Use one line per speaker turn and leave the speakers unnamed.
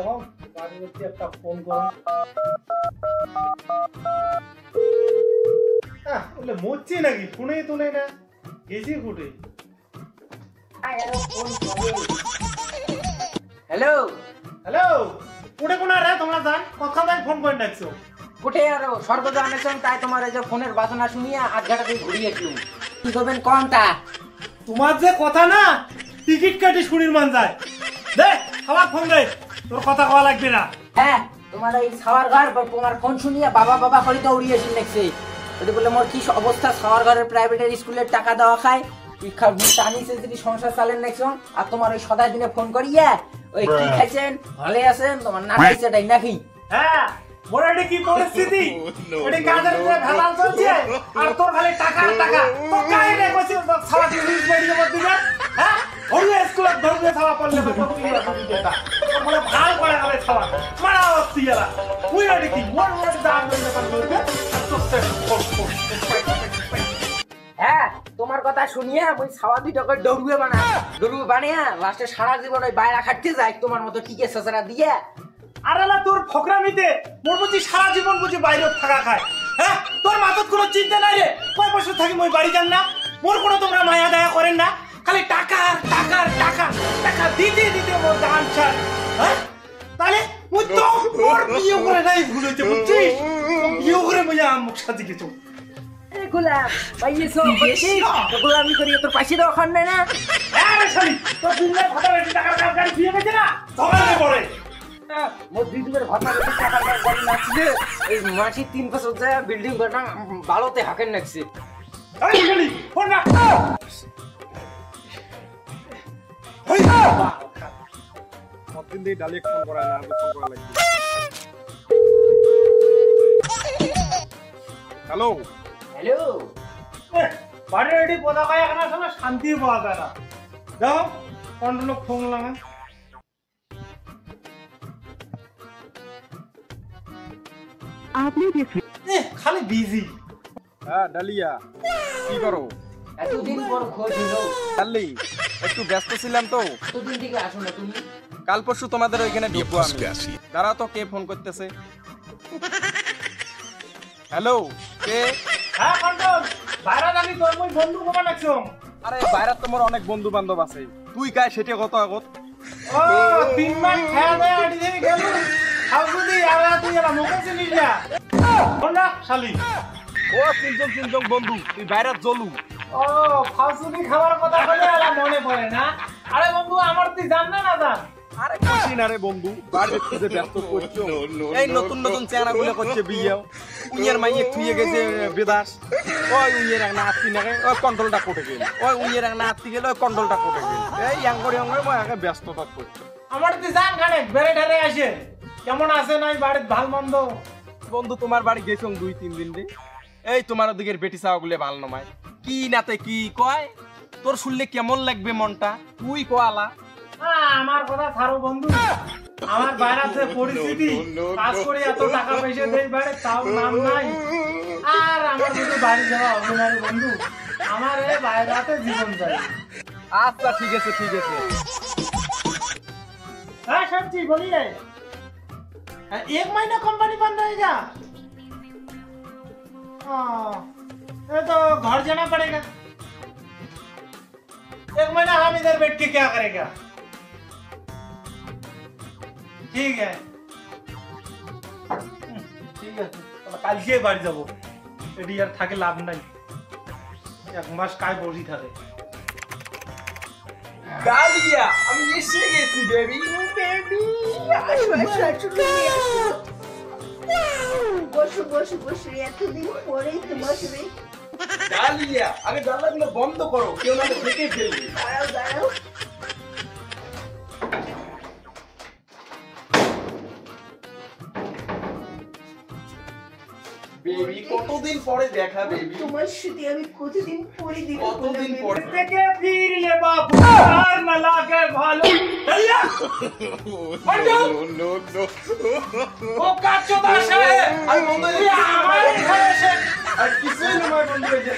দেখো বাড়ি হচ্ছে একটা ফোন করো। বলে মরছি নাকি? ফোনে তুলে না গেছি ফুটে।
হ্যালো
হ্যালো, উঠে কোন রে তোমরা জান কথা তাই ফোন করে ডাকছো?
উঠে আর স্বর্গদা আনেছেন, তাই তোমার এই যে ফোনের বাজনা শুনিয়ে আধ ঘাটা দিয়ে ঘুরিয়েছিলাম। কি করবেন কোনটা?
তোমার যে কথা না টিকিট কাটি শুনির মান যায়। দে খাবার ফোন দে, তোর কথা কওয়া লাগবে না।
হ্যাঁ, তোমার এই সাওয়ার ঘর তোমার ফোন শুনিয়ে বাবা বাবা করে তো উড়িয়েছিল দেখছি। ওটা বলে মোর কি অবস্থা, সাওয়ার ঘরের প্রাইভেটের স্কুলের টাকা দেওয়া খায় টানিছে যদি সংসার চালেন দেখছো। আর তোমার ওই সদাই দিনে ফোন করিয়া ওই কি খাইছেন ভালো আছেন তোমার না খাইছে তাই নাকি?
হ্যাঁ, মোর এটা কি পরিস্থিতি, এটা কাজের উপরে ভেলাল চলছে আর তোর খালি টাকা টাকা। তো কাই রে কইছিস সারা দিন ইংলিশ মিডিয়াম মধ্যে দিবে? হ্যাঁ, ওরে স্কুলে ধরবে ছাওয়া পড়লে তো কি হবে এটা? বলে ভাল করে গেলে ছাওয়া মারা হচ্ছে এরা। তুই এটা কি মোর দাম দিতে পারবে? আর তো
হ্যাঁ, তোমার কথা শুনিয়ে ওই ছাওয়া দুইটাকে ডরুয়ে বানিয়ে লাস্টে সারা জীবন ওই বাইরে খাটতে যায় তোমার মতো টিকে সাসারা দিয়ে।
আরেলা তোর ফকরামিতে মোর বুঝি সারা জীবন বুঝি বাইরে থাকা খায়। হ্যাঁ, তোর মাথার কোনো চিন্তা নাই রে? কয় বছর থাকি মই বাড়ি যান না? মোর কোনো তোমরা মায়া দয়া করেন না? খালি টাকা টাকা টাকা টাকা দিতে দিতে মোর দান ছাড়। হ্যাঁ, তাহলে মুই তো মোর বিয়ে করে নাই ভুল হইছে বুঝছিস? বিয়ে করে মই মুখ সাজি গেছো।
এ গোলাম পাইয়েছো বুঝছিস? গোলামি করিয়ে তোর পাশে দেওয়া খান না।
আরে শালি তোর দিনের ভাতা বেশি টাকার গাড়ি বিয়ে গেছে না সকালে পড়ে।
মোর দিদির ভাতা বেশি টাকার গাড়ি নাচছে। এই মাসি 3 বছর যায় বিল্ডিং ঘরটা ভালোতে হাকেন নাচছে।
আরে শালি ফোন রাখ। ওই
কতদিন দিয়ে ডাইরেক্ট ফোন করা না, ফোন করা লাগবে। হ্যালো
হ্যালো,
বাড়ি রেডি পদা কয় এখন আসলে শান্তি পাওয়া যায় না। দেখো কন্ট্রোল ফোন লাগা।
आपने देख
খালি বিজি।
হ্যাঁ ডালিয়া, কি করো?
এতদিন পর খোঁজ হলো।
ডার্লিং, একটু ব্যস্ত ছিলাম তো।
এতদিন থেকে আসো না তুমি।
কাল পরশু তোমাদের ওইখানে ঢুকবো আমি। দাঁড়াও তো, কে ফোন করতেছে? হ্যালো, কে?
হ্যাঁ কন্ট্রোল, বাইরে জানি তোর মই বন্ধু কমা নাকছো।
আরে বাইরে তোমার অনেক বন্ধু বান্ধব আছে, তুই কায় সেটা কত আগত?
ও 3 মাস খেয়া দেয় আড়ি থেকে গেল। আউ যদি আলা তুই এলা মুখে চিনিস না। ফোন রাখ শালি।
ও তিনজন বন্ধু, তুই বাইরে জলু।
ও ফাউসুদি খাবার কথা বলে এলা মনে পড়ে না। আরে বন্ধু আমার তুই জান না না জান?
আরে খুশি না রে বন্ধু, বাড়ি দেখতে যে ব্যস্ত করছো। এই নতুন চেহারা গুলো করছে বিয়ে, উইয়ের মাইয়ে থুয়ে গেছে বিদাস। ওই উইয়ের এক না আত্মি নাকি ওই কন্ট্রোলটা কোটে গেল, ওই উইয়ের এক না আত্মি গেল ওই কন্ট্রোলটা কোটে গেল। এই ইয়াঙ্গরে মই আগে ব্যস্ততা করছো।
আমার তুই জান গানে বেড়ে ঢেরে আসে কেমন আছে নাই বাড়ির ভাল মন্দ?
বন্ধু তোমার বাড়ি গেছো 2-3 দিন রে। এই তোমার ওদিকের বেটি চাওয়াগুলো ভাল নমায় কি নাতে কি কয়, তোর শুনলে কেমন লাগবে মনটা? তুই কোয়ালা।
আমার কথা ছাড়ো বন্ধু, আমার বাইরে পরিস্থিতি কাজ করে এত টাকা পয়সা দেই বাইরে তাও নাম নাই। আর আমার যদি বাড়ি যাওয়া হবে না রে বন্ধু, আমার এই বাইরাতে জীবন যায়।
আচ্ছা ঠিক আছে ঠিক আছে।
হ্যাঁ সবজি বলিए, 1 महीना कंपनी बंद रहेगा। ये तो घर जाना पड़ेगा। 1 महीना हम इधर बैठ के क्या करेगा? ठीक है ঠিক আছে, কালকে বাড়ি যাবো। এটি আর থাকে লাভ নাই, 1 মাস কাজ বসি থাকে।
ডালিয়া, আমি এসে গেছি বেবি।
বসু এতদিন পরেই তো বসবে।
ডালিয়া, আগে জানলাগুলো বন্ধ করো, কেউ না দেখে ফেলবে।
দাঁড়াও
বেবি কতদিন পরে দেখা বেবি,
তোমার সাথে আমি কতদিন পরে দেখা
কতদিন
করলাম।
পরে
থেকে ফির লে বাবু আর না লাগে ভালো। ডালিয়া ও কাচো দাসে
আমি বন্ধ
আমার এখানে এসে
আর কিছুই নয় বন্ধু।